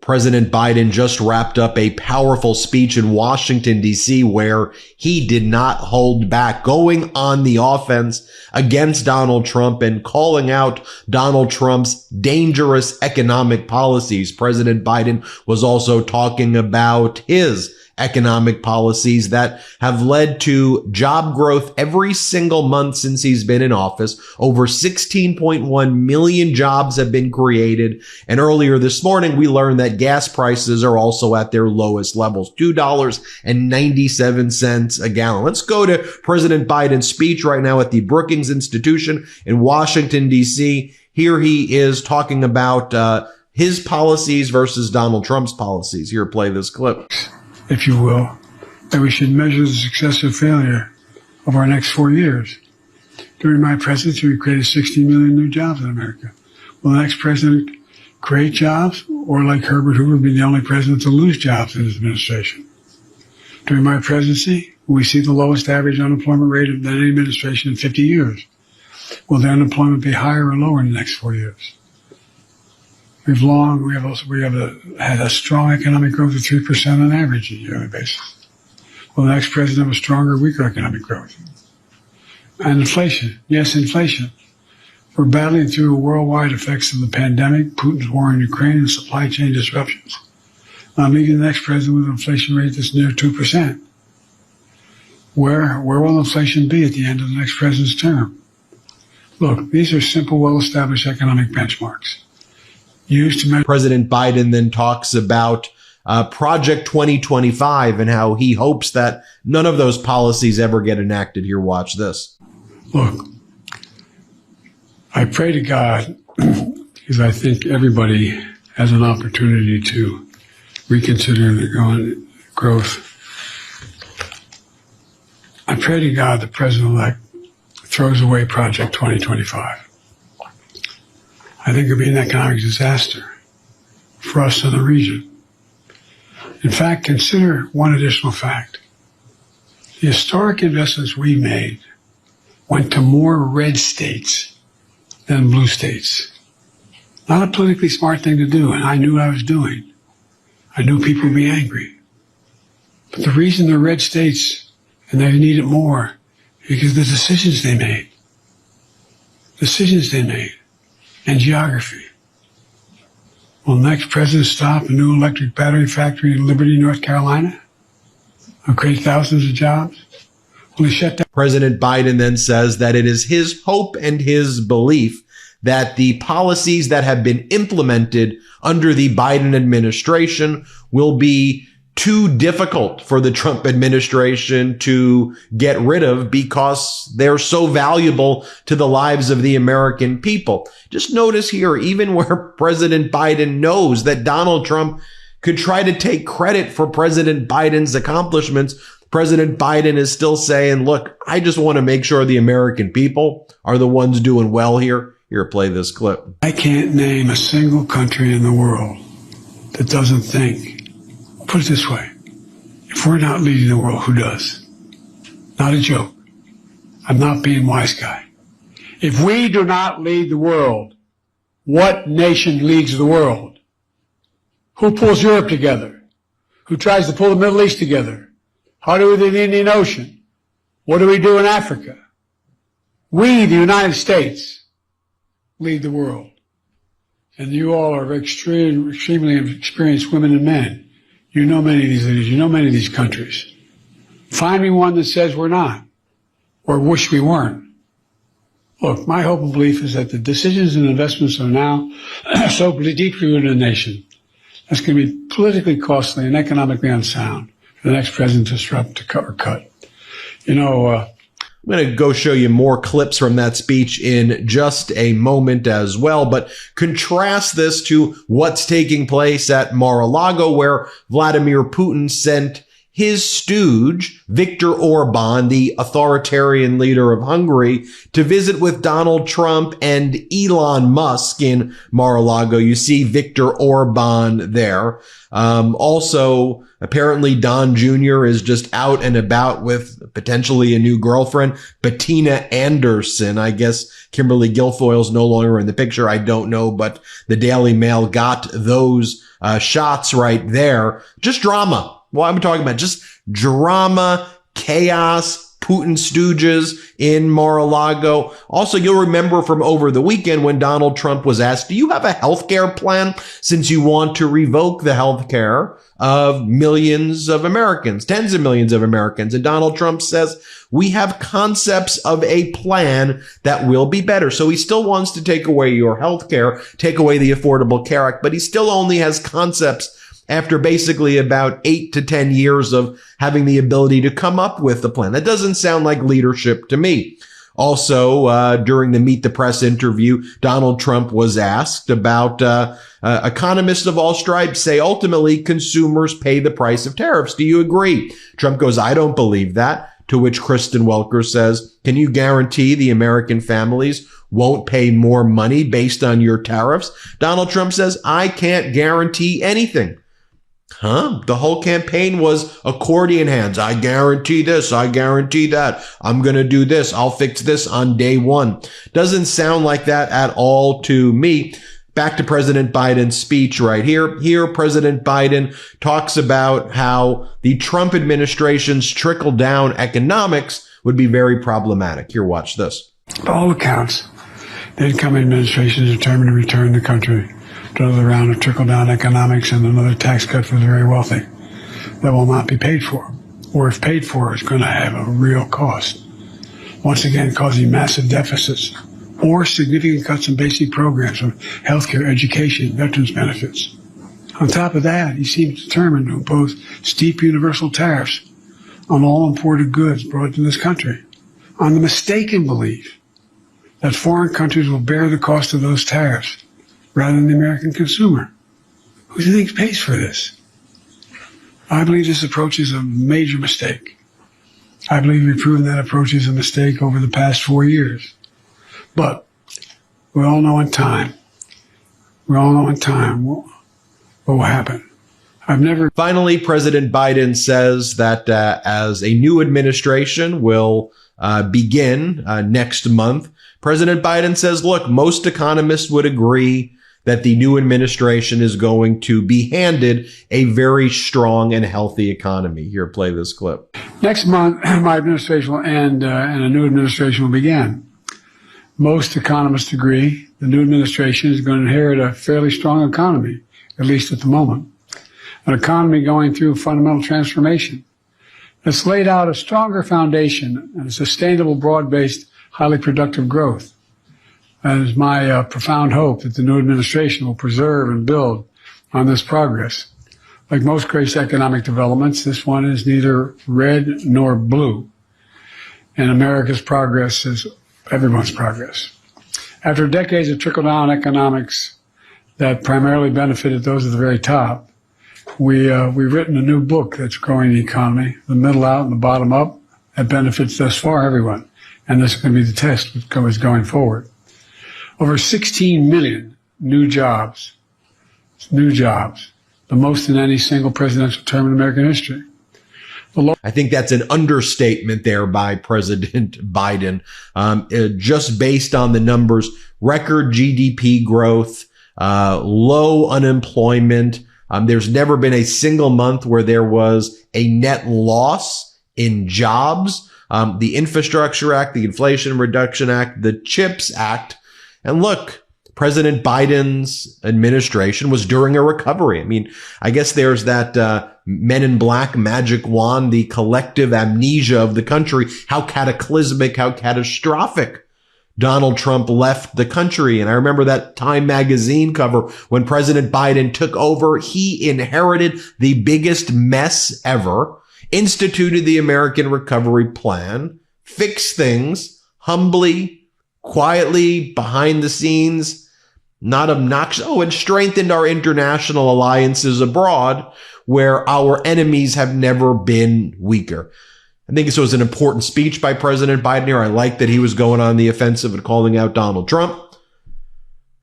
President Biden just wrapped up a powerful speech in Washington, D.C., where he did not hold back, going on the offense against Donald Trump and calling out Donald Trump's dangerous economic policies. President Biden was also talking about his economic policies that have led to job growth every single month since he's been in office. Over 16.1 million jobs have been created. And earlier this morning, we learned that gas prices are also at their lowest levels, $2.97 a gallon. Let's go to President Biden's speech right now at the Brookings Institution in Washington, D.C. Here he is talking about his policies versus Donald Trump's policies. Here, play this clip. If you will, that we should measure the success or failure of our next 4 years. During my presidency, we created 60 million new jobs in America. Will the next president create jobs, or like Herbert Hoover, be the only president to lose jobs in his administration? During my presidency, we see the lowest average unemployment rate of any administration in 50 years. Will the unemployment be higher or lower in the next 4 years? We have had a strong economic growth of 3% on average on a yearly basis. Will the next president have a stronger or weaker economic growth? And inflation. Yes, inflation. We're battling through the worldwide effects of the pandemic, Putin's war in Ukraine, and supply chain disruptions. I'm leaving the next president with an inflation rate that's near 2%. Where will inflation be at the end of the next president's term? Look, these are simple, well-established economic benchmarks. President Biden then talks about Project 2025 and how he hopes that none of those policies ever get enacted. Here, watch this. Look, I pray to God, because I think everybody has an opportunity to reconsider the growth. I pray to God the president-elect throws away Project 2025. I think it would be an economic disaster for us in the region. In fact, consider one additional fact. The historic investments we made went to more red states than blue states. Not a politically smart thing to do, and I knew what I was doing. I knew people would be angry. But the reason the red states, and they need it more, is because of the decisions they made. And geography. Will the next president stop a new electric battery factory in Liberty, North Carolina? Will create thousands of jobs? Will he shut down? President Biden then says that it is his hope and his belief that the policies that have been implemented under the Biden administration will be too difficult for the Trump administration to get rid of because they're so valuable to the lives of the American people. Just notice here, even where President Biden knows that Donald Trump could try to take credit for President Biden's accomplishments, President Biden is still saying, look, I just want to make sure the American people are the ones doing well here. Here, play this clip. I can't name a single country in the world that doesn't think. Put it this way, if we're not leading the world, who does? Not a joke. I'm not being wise guy. If we do not lead the world, what nation leads the world? Who pulls Europe together? Who tries to pull the Middle East together? How do we do the Indian Ocean? What do we do in Africa? We, the United States, lead the world. And you all are extremely experienced women and men. You know many of these leaders. You know many of these countries. Find me one that says we're not, or wish we weren't. Look, my hope and belief is that the decisions and investments are now so deeply rooted in the nation that's going to be politically costly and economically unsound for the next president to disrupt, to cut. You know, I'm going to go show you more clips from that speech in just a moment as well, but contrast this to what's taking place at Mar-a-Lago, where Vladimir Putin sent his stooge, Viktor Orban, the authoritarian leader of Hungary, to visit with Donald Trump and Elon Musk in Mar-a-Lago. You see Viktor Orban there. Also, apparently Don Jr. is just out and about with potentially a new girlfriend, Bettina Anderson. I guess Kimberly Guilfoyle's no longer in the picture. I don't know, but the Daily Mail got those shots right there. Just drama. Well, I'm talking about just drama, chaos, Putin stooges in Mar-a-Lago. Also, you'll remember from over the weekend when Donald Trump was asked, do you have a healthcare plan since you want to revoke the healthcare of millions of Americans, tens of millions of Americans? And Donald Trump says, we have concepts of a plan that will be better. So he still wants to take away your healthcare, take away the Affordable Care Act, but he still only has concepts after basically about 8 to 10 years of having the ability to come up with the plan. That doesn't sound like leadership to me. Also, during the Meet the Press interview, Donald Trump was asked about economists of all stripes say ultimately consumers pay the price of tariffs. Do you agree? Trump goes, I don't believe that. To which Kristen Welker says, can you guarantee the American families won't pay more money based on your tariffs? Donald Trump says, I can't guarantee anything. The whole campaign was accordion hands. I guarantee this. I guarantee that. I'm going to do this. I'll fix this on day one. Doesn't sound like that at all to me. Back to President Biden's speech right here. Here, President Biden talks about how the Trump administration's trickle-down economics would be very problematic. Here, watch this. By all accounts, the incoming administration is determined to return the country to another round of trickle-down economics and another tax cut for the very wealthy that will not be paid for, or if paid for, it's going to have a real cost, once again causing massive deficits or significant cuts in basic programs of healthcare, education, veterans benefits. On top of that, he seems determined to impose steep universal tariffs on all imported goods brought to this country, on the mistaken belief that foreign countries will bear the cost of those tariffs rather than the American consumer. Who do you think pays for this? I believe this approach is a major mistake. I believe we've proven that approach is a mistake over the past 4 years. But we all know in time what will happen. Finally, President Biden says that as a new administration will begin next month, President Biden says, look, most economists would agree that the new administration is going to be handed a very strong and healthy economy. Here, play this clip. Next month, my administration will end and a new administration will begin. Most economists agree the new administration is going to inherit a fairly strong economy, at least at the moment. An economy going through fundamental transformation that's laid out a stronger foundation and a sustainable, broad-based, highly productive growth. That is my profound hope that the new administration will preserve and build on this progress. Like most great economic developments, this one is neither red nor blue. And America's progress is everyone's progress. After decades of trickle-down economics that primarily benefited those at the very top, we've written a new book that's growing the economy, the middle out and the bottom up, that benefits thus far everyone. And this is going to be the test going forward. Over 16 million new jobs, the most in any single presidential term in American history. I think that's an understatement there by President Biden. Just based on the numbers, record GDP growth, low unemployment. There's never been a single month where there was a net loss in jobs. The Infrastructure Act, the Inflation Reduction Act, the CHIPS Act. And look, President Biden's administration was during a recovery. I mean, I guess there's that Men in Black magic wand, the collective amnesia of the country, how cataclysmic, how catastrophic Donald Trump left the country. And I remember that Time magazine cover when President Biden took over. He inherited the biggest mess ever, instituted the American Recovery Plan, fixed things humbly, quietly, behind the scenes, not obnoxious. Oh, and strengthened our international alliances abroad, where our enemies have never been weaker. I think this was an important speech by President Biden here. I like that he was going on the offensive and calling out Donald Trump.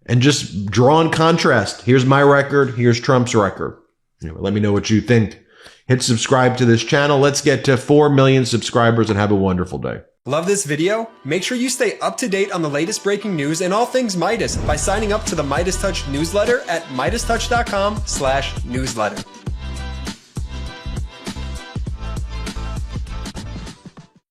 And just draw in contrast. Here's my record. Here's Trump's record. Anyway, let me know what you think. Hit subscribe to this channel. Let's get to 4 million subscribers and have a wonderful day. Love this video? Make sure you stay up to date on the latest breaking news and all things Midas by signing up to the Midas Touch newsletter at MidasTouch.com/newsletter.